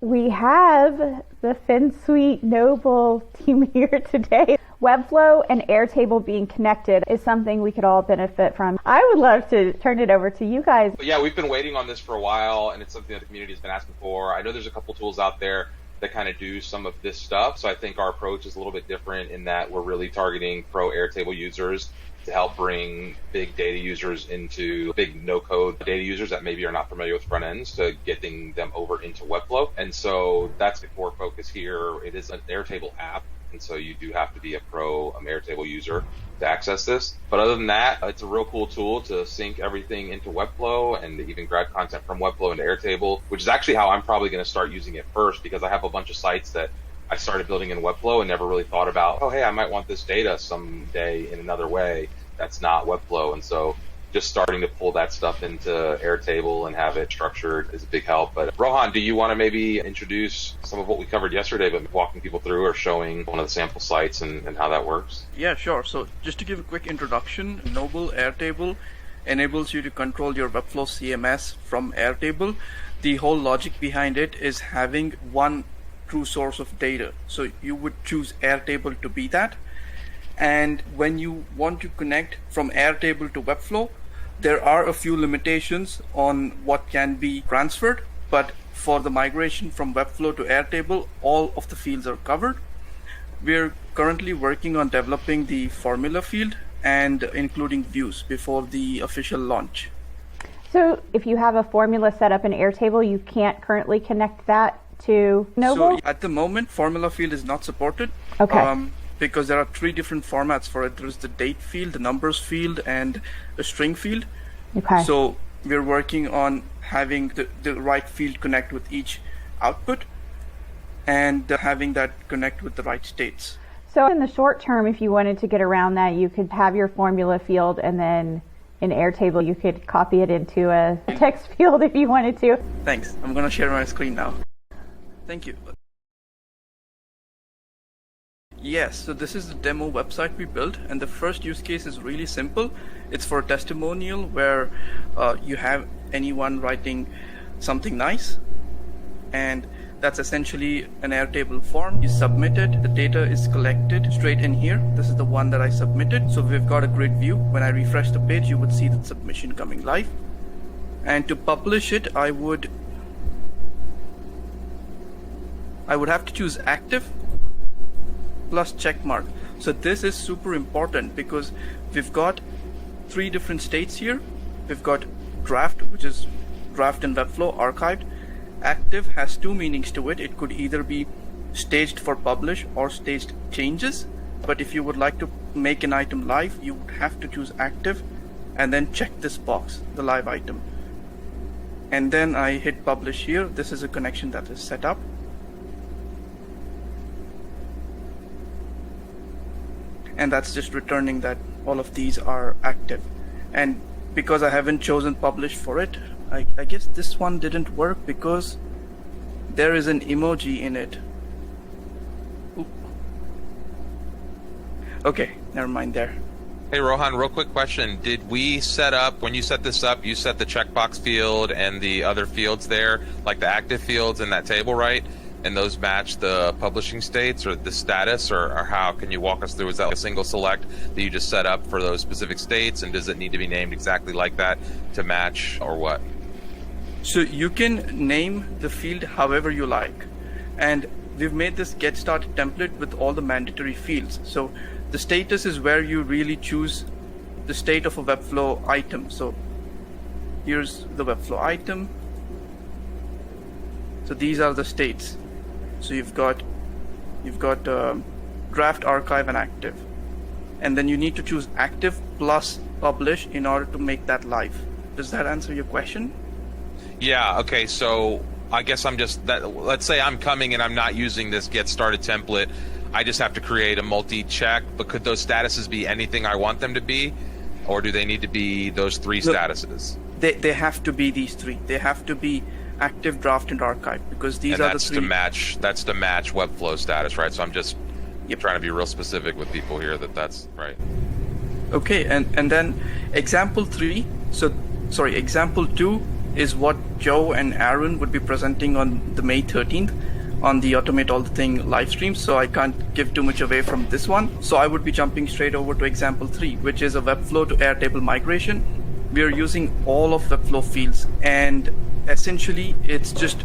We have the FinSuite NoBull team here today. Webflow and Airtable being connected is something we could all benefit from. I would love to turn it over to you guys. But yeah, we've been waiting on this for a while, and it's something that the community has been asking for. I know there's a couple tools out there that kind of do some of this stuff, so I think our approach is a little bit different in that we're really targeting pro Airtable users to help bring big data users into big no-code data users that maybe are not familiar with front ends, to getting them over into Webflow. And so that's the core focus here. It is an Airtable app, and so you do have to be a pro Airtable user to access this. But other than that, it's a real cool tool to sync everything into Webflow and to even grab content from Webflow into Airtable, which is actually how I'm probably going to start using it first, because I have a bunch of sites that I started building in Webflow and never really thought about, oh, hey, I might want this data someday in another way that's not Webflow. And so just starting to pull that stuff into Airtable and have it structured is a big help. But Rohan, do you want to maybe introduce some of what we covered yesterday, but walking people through or showing one of the sample sites and how that works? Yeah, sure. So just to give a quick introduction, NoBull Airtable enables you to control your Webflow CMS from Airtable. The whole logic behind it is having one true source of data. So you would choose Airtable to be that. And when you want to connect from Airtable to Webflow, there are a few limitations on what can be transferred, but for the migration from Webflow to Airtable, all of the fields are covered. We're currently working on developing the formula field and including views before the official launch. So if you have a formula set up in Airtable, you can't currently connect that to NoBull? So at the moment, formula field is not supported. Okay. Because there are 3 different formats for it. There's the date field, the numbers field, and a string field. Okay. So we're working on having the right field connect with each output and having that connect with the right states. So in the short term, if you wanted to get around that, you could have your formula field, and then in Airtable, you could copy it into a text field if you wanted to. Thanks. I'm going to share my screen now. Thank you. Yes, so this is the demo website we built, and the first use case is really simple. It's for a testimonial where you have anyone writing something nice, and that's essentially an Airtable form. You submit it, the data is collected straight in here. This is the one that I submitted, so we've got a grid view. When I refresh the page, you would see the submission coming live. And to publish it, I would have to choose active plus check mark. So this is super important because we've got 3 different states here. We've got draft, which is draft in Webflow, archived. Active has 2 meanings to it. It could either be staged for publish or staged changes. But if you would like to make an item live, you would have to choose active and then check this box, the live item. And then I hit publish here. This is a connection that is set up. And that's just returning that all of these are active. And because I haven't chosen publish for it, I guess this one didn't work because there is an emoji in it. Oop. Okay, never mind there. Hey Rohan, real quick question. Did we set up, when you set this up, you set the checkbox field and the other fields there, like the active fields in that table, right? And those match the publishing states or the status, or how? Can you walk us through? Is that like a single select that you just set up for those specific states, and does it need to be named exactly like that to match, or what? So you can name the field however you like, and we've made this get started template with all the mandatory fields. So the status is where you really choose the state of a Webflow item. So here's the Webflow item. So these are the states. So you've got draft, archive, and active, and then you need to choose active plus publish in order to make that live. Does that answer your question? Yeah. Okay. So I guess let's say I'm coming and I'm not using this get started template. I just have to create a multi-check. But could those statuses be anything I want them to be, or do they need to be those 3 statuses? They have to be these 3. They have to be active, draft, and archive, because these are the 3. That's to match Webflow status, right? So I'm just trying to be real specific with people here that's right. Okay, and then example 2 is what Joe and Aaron would be presenting on the May 13th on the Automate All the Thing live stream, so I can't give too much away from this one. So I would be jumping straight over to example 3, which is a Webflow to Airtable migration. We are using all of Webflow fields, and essentially it's just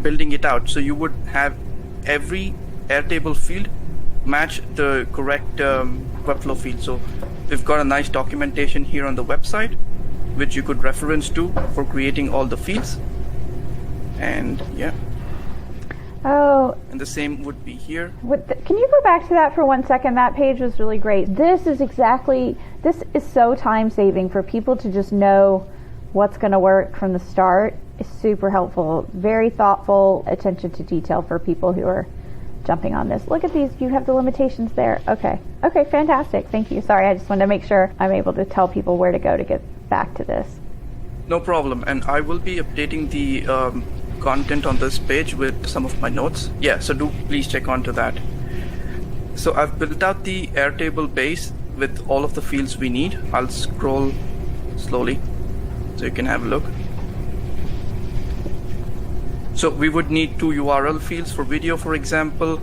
building it out. So you would have every Airtable field match the correct Webflow field. So we've got a nice documentation here on the website, which you could reference to for creating all the fields. And yeah. Oh. And the same would be here. Can you go back to that for 1 second? That page was really great. This is so time saving for people to just know what's going to work from the start. It's super helpful. Very thoughtful attention to detail for people who are jumping on this. Look at these. You have the limitations there. Okay, fantastic. Thank you. Sorry, I just wanted to make sure I'm able to tell people where to go to get back to this. No problem. And I will be updating the content on this page with some of my notes. Yeah, so do please check onto that. So I've built out the Airtable base with all of the fields we need. I'll scroll slowly so you can have a look. So we would need 2 URL fields for video, for example,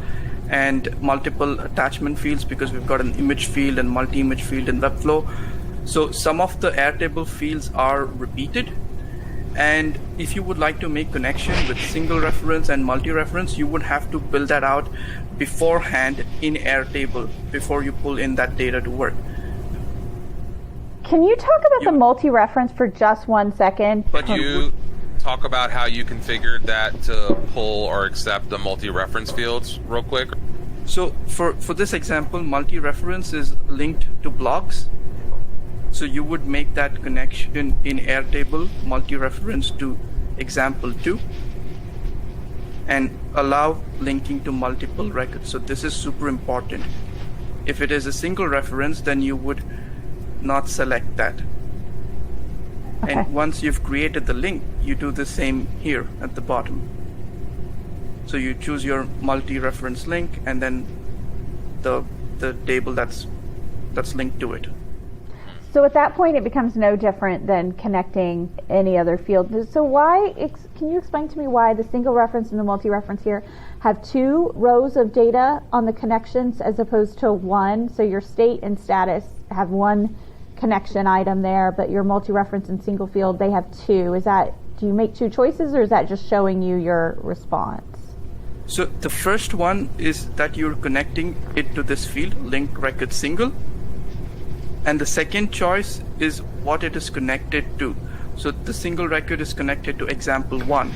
and multiple attachment fields because we've got an image field and multi-image field in Webflow. So some of the Airtable fields are repeated. And if you would like to make connection with single reference and multi-reference, you would have to build that out beforehand in Airtable before you pull in that data to work. Can you talk about the multi-reference for just 1 second? But you talk about how you configured that to pull or accept the multi-reference fields real quick. So for this example, multi-reference is linked to blogs. So you would make that connection in Airtable, multi-reference to example 2, and allow linking to multiple records. So this is super important. If it is a single reference, then you would not select that. Okay. And once you've created the link, you do the same here at the bottom. So you choose your multi-reference link and then the table that's linked to it. So at that point, it becomes no different than connecting any other field. So can you explain to me why the single reference and the multi-reference here have 2 rows of data on the connections as opposed to 1? So your state and status have 1 connection item there, but your multi-reference and single field, they have 2. Do you make 2 choices, or is that just showing you your response? So the first one is that you're connecting it to this field, link record single. And the second choice is what it is connected to. So the single record is connected to example 1.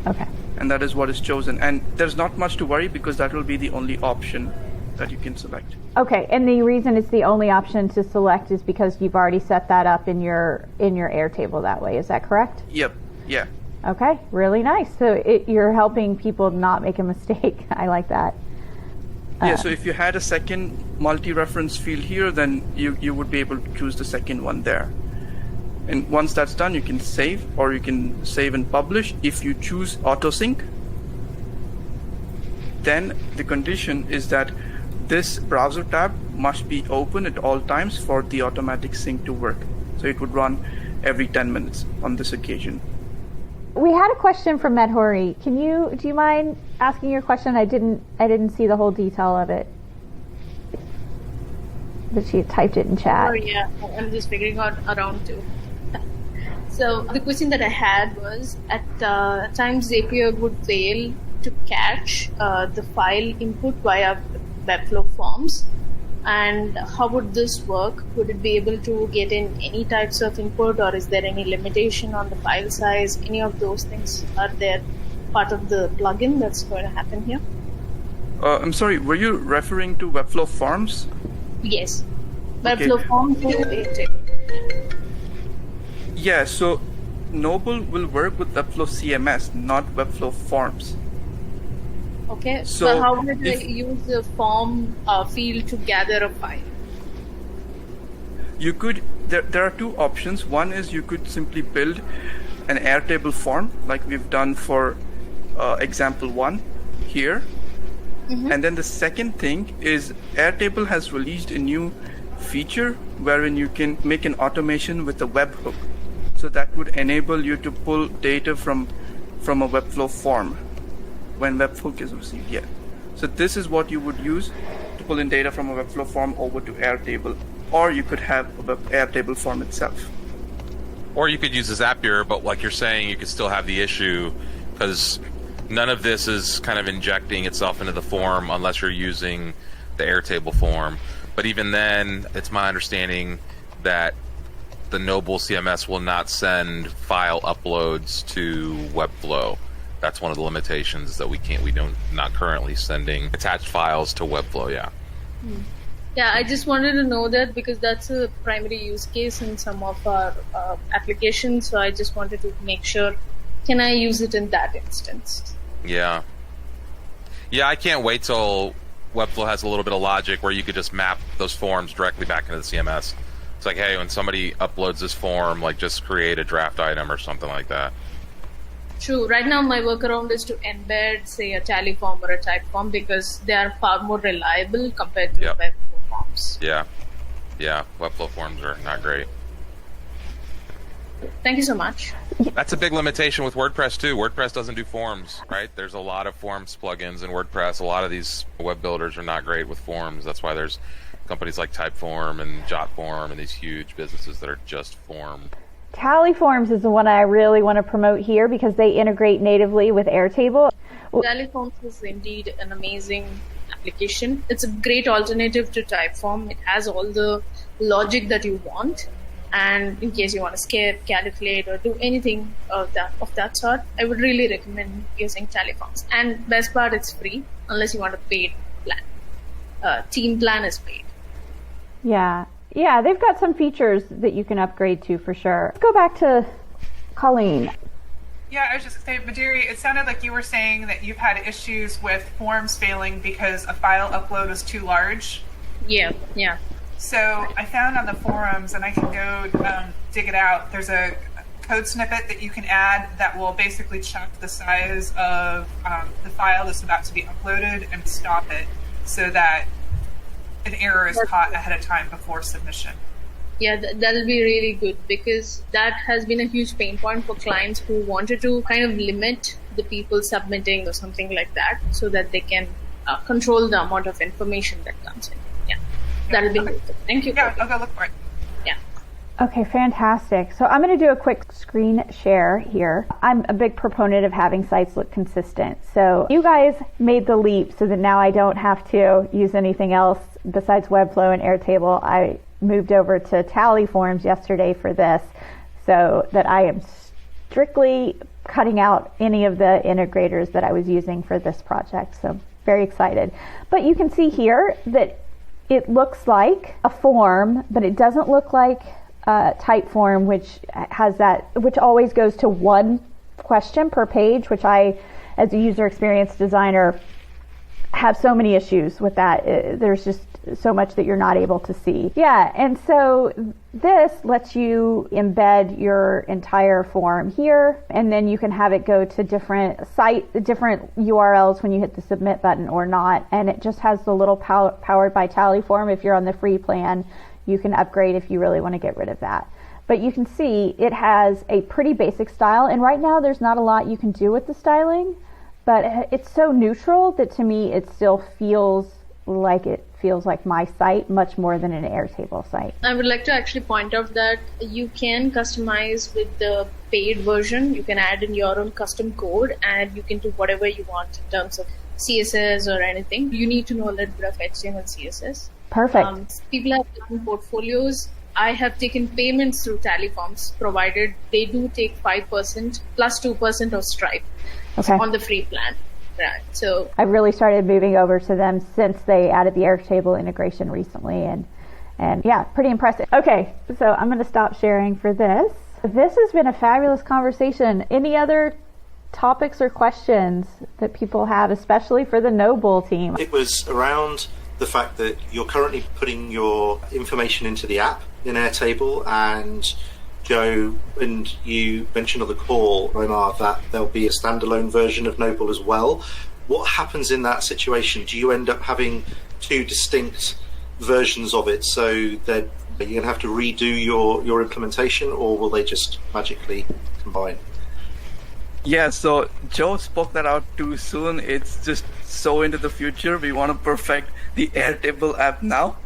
Okay. And that is what is chosen. And there's not much to worry because that will be the only option that you can select. Okay, and the reason it's the only option to select is because you've already set that up in your Airtable that way. Is that correct? Yep. Yeah. Okay, really nice. So you're helping people not make a mistake. I like that. Yeah, so if you had a second multi-reference field here, then you would be able to choose the second one there. And once that's done, you can save, or you can save and publish. If you choose auto-sync, then the condition is that this browser tab must be open at all times for the automatic sync to work. So it would run every 10 minutes on this occasion. We had a question from Medhori. Do you mind asking your question? I didn't see the whole detail of it, but she typed it in chat. Oh yeah, I'm just figuring out around too. So the question that I had was, at times Zapier would fail to catch the file input via Webflow forms. And how would this work? Would it be able to get in any types of input, or is there any limitation on the file size? Any of those things, are there part of the plugin that's going to happen here? I'm sorry, were you referring to Webflow forms? Yes. Okay. Webflow forms to Airtable. Yeah, so NoBull will work with Webflow CMS, not Webflow forms. Okay, so how would I use the form field to gather a file? You could, there are 2 options. One is you could simply build an Airtable form like we've done for example 1 here. Mm-hmm. And then the second thing is Airtable has released a new feature wherein you can make an automation with a webhook. So that would enable you to pull data from a Webflow form when webhook is received. Yeah. So this is what you would use to pull in data from a Webflow form over to Airtable, or you could have a Airtable form itself. Or you could use Zapier, but like you're saying, you could still have the issue because none of this is kind of injecting itself into the form unless you're using the Airtable form. But even then, it's my understanding that the NoBull CMS will not send file uploads to Webflow. That's one of the limitations that we don't not currently sending attached files to Webflow. Yeah. Yeah, I just wanted to know that because that's a primary use case in some of our applications. So I just wanted to make sure, can I use it in that instance? Yeah. Yeah, I can't wait till Webflow has a little bit of logic where you could just map those forms directly back into the CMS. It's like, hey, when somebody uploads this form, like just create a draft item or something like that. True. Right now, my workaround is to embed, say, a tally form or a type form because they are far more reliable compared to Webflow forms. Yeah. Yeah. Webflow forms are not great. Thank you so much. That's a big limitation with WordPress too. WordPress doesn't do forms, right? There's a lot of forms plugins in WordPress. A lot of these web builders are not great with forms. That's why there's companies like Typeform and JotForm and these huge businesses that are just form. Tallyforms is the one I really want to promote here because they integrate natively with Airtable. Tallyforms is indeed an amazing application. It's a great alternative to Typeform. It has all the logic that you want. And in case you want to skip, calculate, or do anything of that sort, I would really recommend using Tallyforms. And best part, it's free unless you want a paid plan. Team plan is paid. Yeah, they've got some features that you can upgrade to for sure. Let's go back to Colleen. Yeah, I was just saying, Madhuri, it sounded like you were saying that you've had issues with forms failing because a file upload was too large. Yeah. So I found on the forums, and I can go dig it out, there's a code snippet that you can add that will basically check the size of the file that's about to be uploaded and stop it so that an error is caught ahead of time before submission. Yeah, that'll be really good because that has been a huge pain point for clients who wanted to kind of limit the people submitting or something like that so that they can control the amount of information that comes in. That'll be good. Thank you. Yeah, I'll go look for it. Yeah. Okay, fantastic. So I'm going to do a quick screen share here. I'm a big proponent of having sites look consistent. So you guys made the leap so that now I don't have to use anything else besides Webflow and Airtable. I moved over to Tallyforms yesterday for this so that I am strictly cutting out any of the integrators that I was using for this project. So very excited. But you can see here that it looks like a form, but it doesn't look like Typeform, which always goes to one question per page, which I, as a user experience designer, have so many issues with that. There's just so much that you're not able to see. Yeah, and so this lets you embed your entire form here, and then you can have it go to different URLs when you hit the submit button or not, and it just has the little powered by Tallyform. If you're on the free plan, you can upgrade if you really want to get rid of that. But you can see it has a pretty basic style, and right now there's not a lot you can do with the styling, but it's so neutral that to me it still feels like my site much more than an Airtable site. I would like to actually point out that you can customize with the paid version. You can add in your own custom code and you can do whatever you want in terms of CSS or anything. You need to know a little bit of HTML, CSS. Perfect. People have different portfolios. I have taken payments through Tallyforms, provided they do take 5% plus 2% of Stripe on the free plan. Right. So I've really started moving over to them since they added the Airtable integration recently, and yeah, pretty impressive. Okay, so I'm going to stop sharing for this. This has been a fabulous conversation. Any other topics or questions that people have, especially for the NoBull team? It was around the fact that you're currently putting your information into the app in Airtable, and Joe, and you mentioned on the call, Omar, that there'll be a standalone version of NoBull as well. What happens in that situation? Do you end up having two distinct versions of it so that Are you going to have to redo your implementation, or will they just magically combine? Yeah, so Joe spoke that out too soon. It's just so into the future. We want to perfect the Airtable app now,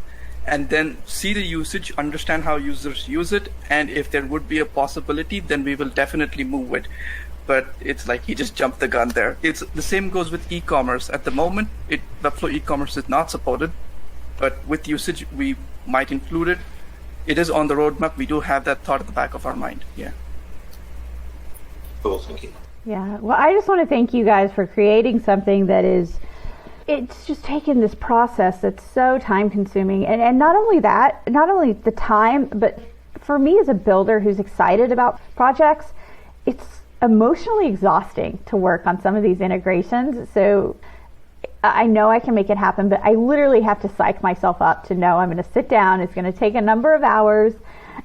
and then see the usage, understand how users use it, and if there would be a possibility, then we will definitely move it. But it's like he just jumped the gun there. It's the same goes with e-commerce. At the moment, Webflow e-commerce is not supported, but with usage, we might include it. It is on the roadmap. We do have that thought at the back of our mind. Yeah. Cool, thank you. Yeah, well, I just want to thank you guys for creating something that it's just taken this process that's so time consuming. And not only that, not only the time, but for me as a builder who's excited about projects, it's emotionally exhausting to work on some of these integrations. So I know I can make it happen, but I literally have to psych myself up to know I'm going to sit down. It's going to take a number of hours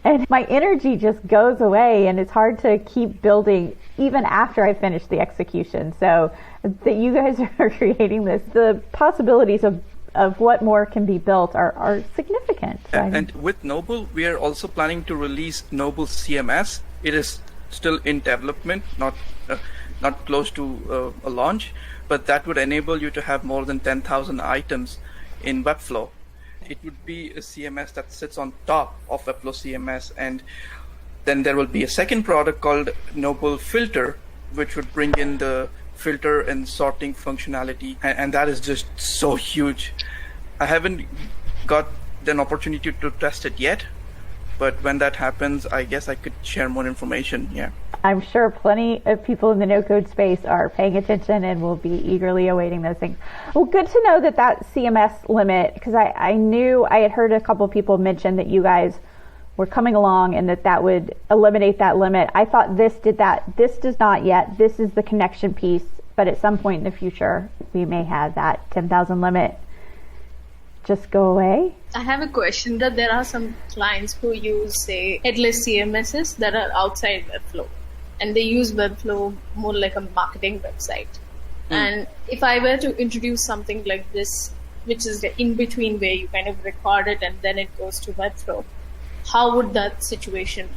and my energy just goes away, and it's hard to keep building even after I finish the execution. So that you guys are creating this, the possibilities of what more can be built are significant. And with NoBull, we are also planning to release NoBull CMS. It is still in development, not close to a launch, but that would enable you to have more than 10,000 items in Webflow. It would be a CMS that sits on top of Webflow CMS, and then there will be a second product called NoBull Filter, which would bring in the filter and sorting functionality, and that is just so huge. I haven't got an opportunity to test it yet, but when that happens, I guess I could share more information. Yeah. I'm sure plenty of people in the no-code space are paying attention and will be eagerly awaiting those things. Well, good to know that CMS limit, because I knew I had heard a couple of people mention that you guys were coming along and that would eliminate that limit. I thought this did that. This does not yet. This is the connection piece, but at some point in the future, we may have that 10,000 limit just go away. I have a question that there are some clients who use, say, headless CMSs that are outside Webflow, and they use Webflow more like a marketing website. And if I were to introduce something like this, which is the in-between where you kind of record it and then it goes to Webflow, how would that situation be?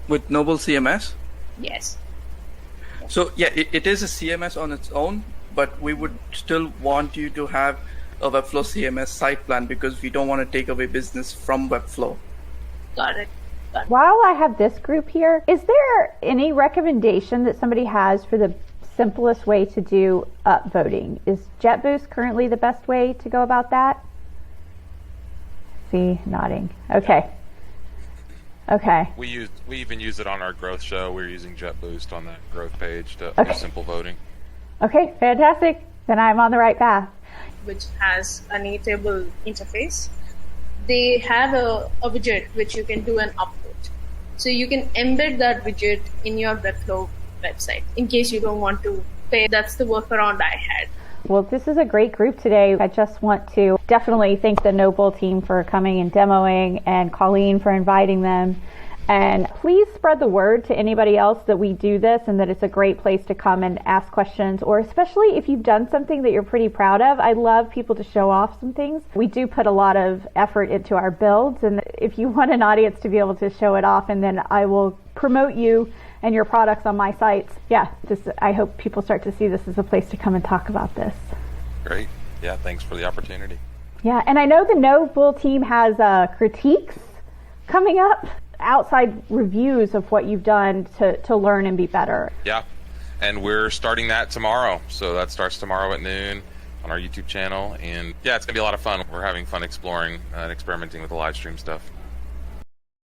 With NoBull CMS? Yes. So yeah, it is a CMS on its own, but we would still want you to have a Webflow CMS site plan because we don't want to take away business from Webflow. Got it. While I have this group here, is there any recommendation that somebody has for the simplest way to do upvoting? Is JetBoost currently the best way to go about that? See, nodding. Okay. Okay. We even use it on our growth show. We're using JetBoost on that growth page to do simple voting. Okay, fantastic. Then I'm on the right path. Which has an Airtable interface. They have a widget which you can do an upvote. So you can embed that widget in your Webflow website in case you don't want to pay. That's the workaround I had. Well, this is a great group today. I just want to definitely thank the NoBull team for coming and demoing, and Colleen for inviting them. And please spread the word to anybody else that we do this and that it's a great place to come and ask questions, or especially if you've done something that you're pretty proud of. I love people to show off some things. We do put a lot of effort into our builds, and if you want an audience to be able to show it off, and then I will promote you and your products on my sites. Yeah, I hope people start to see this as a place to come and talk about this. Great. Yeah, thanks for the opportunity. Yeah, and I know the NoBull team has critiques coming up, outside reviews of what you've done to learn and be better. Yeah, and we're starting that tomorrow. So that starts tomorrow at noon on our YouTube channel. And yeah, it's going to be a lot of fun. We're having fun exploring and experimenting with the live stream stuff.